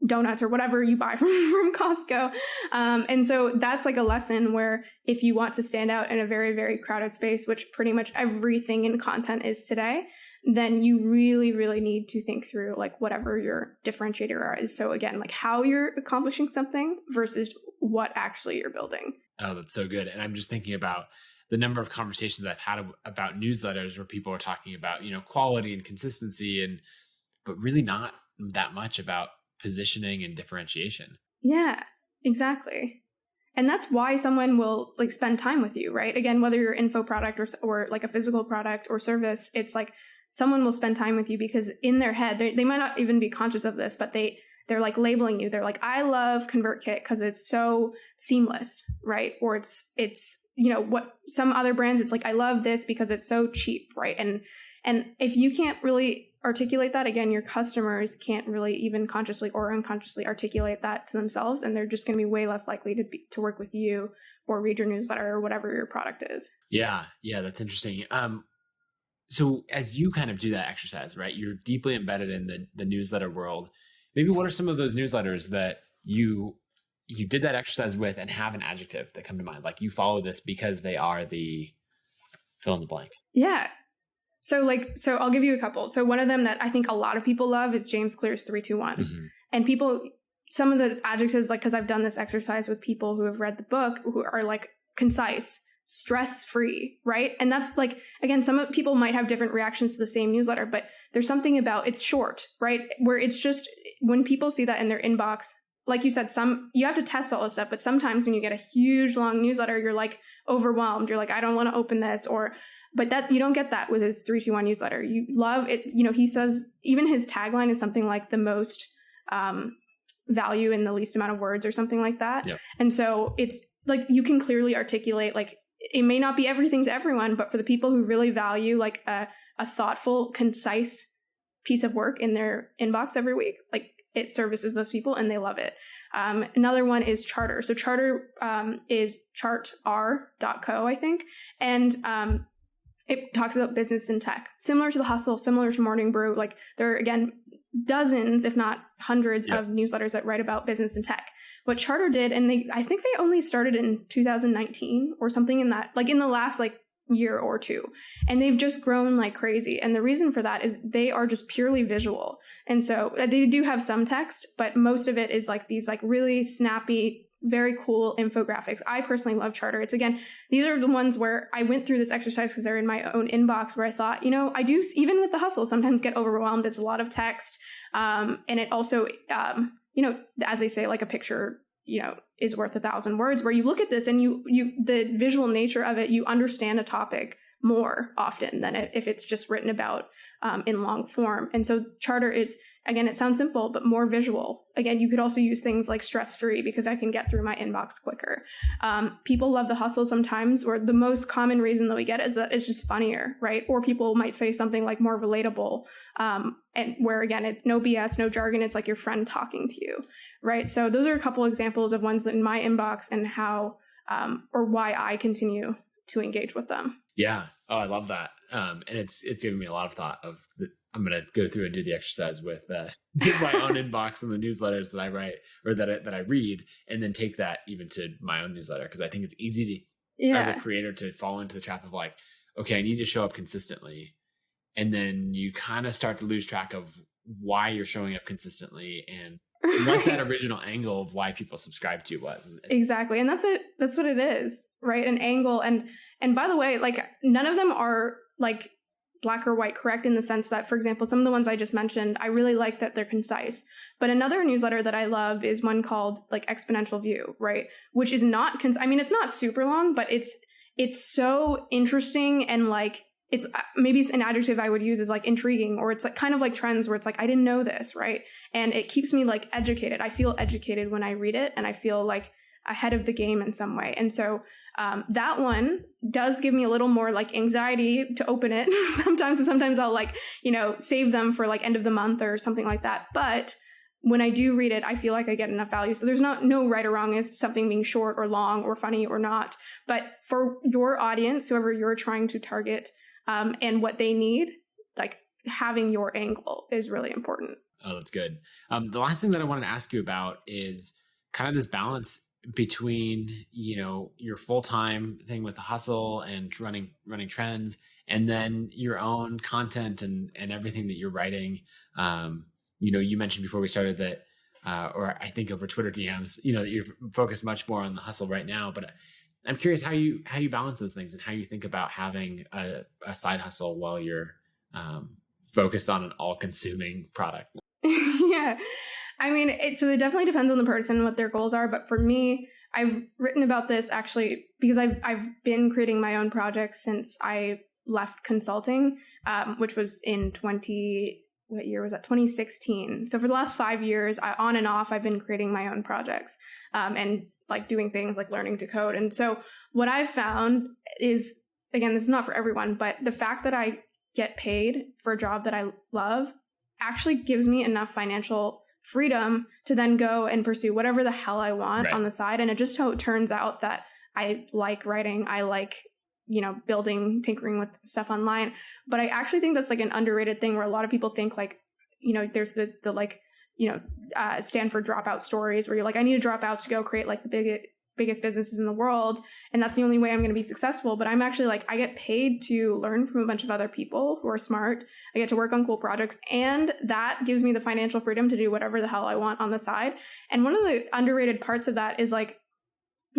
donuts or whatever you buy from Costco. And so that's like a lesson where if you want to stand out in a very, very crowded space, which pretty much everything in content is today, then you really, really need to think through like whatever your differentiator is. So again, like how you're accomplishing something versus what actually you're building. Oh, that's so good. And I'm just thinking about the number of conversations I've had about newsletters where people are talking about, quality and consistency, but really not that much about positioning and differentiation. Yeah, exactly. And that's why someone will like spend time with you, right? Again, whether you're info product or like a physical product or service, it's like someone will spend time with you because in their head, they might not even be conscious of this, but they're like labeling you. They're like, I love ConvertKit because it's so seamless, right? Or it's what some other brands, it's like, I love this because it's so cheap, right? And if you can't really articulate that, again, your customers can't really even consciously or unconsciously articulate that to themselves, and they're just going to be way less likely to work with you or read your newsletter or whatever your product is. Yeah, that's interesting. So as you kind of do that exercise, right, you're deeply embedded in the newsletter world. Maybe what are some of those newsletters that you did that exercise with and have an adjective that come to mind? Like you follow this because they are the fill in the blank. Yeah. So I'll give you a couple. So one of them that I think a lot of people love is James Clear's 3-2-1. Mm-hmm. And some of the adjectives, like, because I've done this exercise with people who have read the book, who are like concise, stress-free, right? And that's like, again, some people might have different reactions to the same newsletter, but there's something about it's short, right? Where it's just when people see that in their inbox, like you said, you have to test all this stuff, but sometimes when you get a huge long newsletter, you're like overwhelmed. You're like, I don't want to open this, but that you don't get that with his 3-2-1 newsletter. You love it. He says even his tagline is something like the most value in the least amount of words or something like that. Yep. And so it's like you can clearly articulate, like it may not be everything to everyone, but for the people who really value like a thoughtful, concise piece of work in their inbox every week, like it services those people and they love it. Another one is Charter. So Charter is chartr.co, I think. And it talks about business and tech, similar to The Hustle, similar to Morning Brew. Like there are, again, dozens, if not hundreds of newsletters that write about business and tech. What Charter did, and I think they only started in 2019 or something in that, like in the last like year or two. And they've just grown like crazy. And the reason for that is they are just purely visual. And so they do have some text, but most of it is like these like really snappy, very cool infographics. I personally love Charter. It's again, these are the ones where I went through this exercise because they're in my own inbox, where I thought, I do, even with the hustle, sometimes get overwhelmed. It's a lot of text. And it also, as they say, like a picture, is worth 1,000 words, where you look at this and you the visual nature of it, you understand a topic more often than if it's just written about in long form. And so Charter is, again, it sounds simple, but more visual. Again, you could also use things like stress-free, because I can get through my inbox quicker. People love the hustle sometimes, or the most common reason that we get is that it's just funnier, right? Or people might say something like more relatable, and where, again, it's no BS, no jargon. It's like your friend talking to you, right? So those are a couple examples of ones in my inbox and how or why I continue to engage with them. Yeah. Oh, I love that. And it's given me a lot of thought I'm going to go through and do the exercise with my own inbox and the newsletters that I write or that I read, and then take that even to my own newsletter. Because I think it's easy as a creator to fall into the trap of like, okay, I need to show up consistently. And then you kind of start to lose track of why you're showing up consistently and what that original angle of why people subscribe to you was. Exactly. And that's it. That's what it is, right? An angle. And by the way, like none of them are like black or white correct, in the sense that, for example, some of the ones I just mentioned, I really like that they're concise. But another newsletter that I love is one called like Exponential View, right? Which is not, it's not super long, but it's so interesting, and like, it's maybe an adjective I would use is like intriguing, or it's like kind of like trends where it's like, I didn't know this, right? And it keeps me like educated. I feel educated when I read it, and I feel like ahead of the game in some way. And so that one does give me a little more like anxiety to open it sometimes. So sometimes I'll like, save them for like end of the month or something like that. But when I do read it, I feel like I get enough value. So there's no right or wrong as something being short or long or funny or not. But for your audience, whoever you're trying to target, and what they need, like having your angle is really important. Oh, that's good. The last thing that I wanted to ask you about is kind of this balance between, your full-time thing with the hustle and running trends, and then your own content and everything that you're writing. You mentioned before we started that, or I think over Twitter DMs, that you're focused much more on the hustle right now, but I'm curious how you balance those things and how you think about having a side hustle while you're focused on an all-consuming product. Yeah. I mean, so it definitely depends on the person, what their goals are. But for me, I've written about this actually because I've been creating my own projects since I left consulting, which was in 2016. So for the last 5 years, on and off, I've been creating my own projects and like doing things like learning to code. And so what I've found is, again, this is not for everyone, but the fact that I get paid for a job that I love actually gives me enough financial freedom to then go and pursue whatever the hell I want on the side. And it just so turns out that I like writing. I like, building, tinkering with stuff online. But I actually think that's like an underrated thing where a lot of people think like, there's the like, Stanford dropout stories where you're like, I need to drop out to go create like the biggest businesses in the world. And that's the only way I'm going to be successful. But I'm actually like, I get paid to learn from a bunch of other people who are smart. I get to work on cool projects, and that gives me the financial freedom to do whatever the hell I want on the side. And one of the underrated parts of that is like,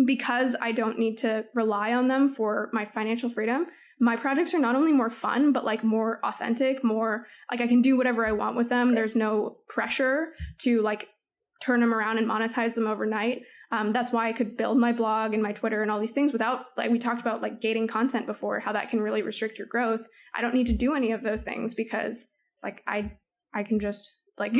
because I don't need to rely on them for my financial freedom, my projects are not only more fun, but like more authentic, more like I can do whatever I want with them. There's no pressure to like turn them around and monetize them overnight. That's why I could build my blog and my Twitter and all these things without, like we talked about, like gating content before, how that can really restrict your growth. I don't need to do any of those things because like I can just like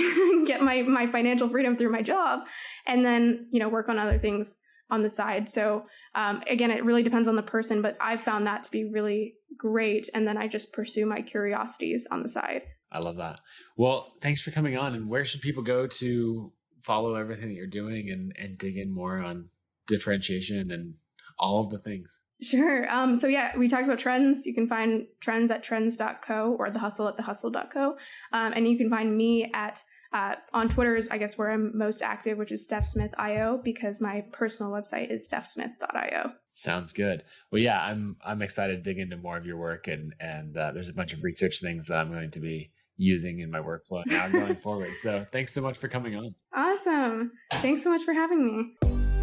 get my financial freedom through my job and then, work on other things on the side. So again, it really depends on the person, but I've found that to be really great. And then I just pursue my curiosities on the side. I love that. Well, thanks for coming on. And where should people go to follow everything that you're doing and dig in more on differentiation and all of the things? Sure. So yeah, we talked about trends. You can find trends at trends.co or the hustle at thehustle.co. And you can find me at On Twitter is, I guess, where I'm most active, which is Steph Smith IO, because my personal website is stephsmith.io. Sounds good. Well, yeah, I'm excited to dig into more of your work, and there's a bunch of research things that I'm going to be using in my workflow now going forward. So thanks so much for coming on. Awesome. Thanks so much for having me.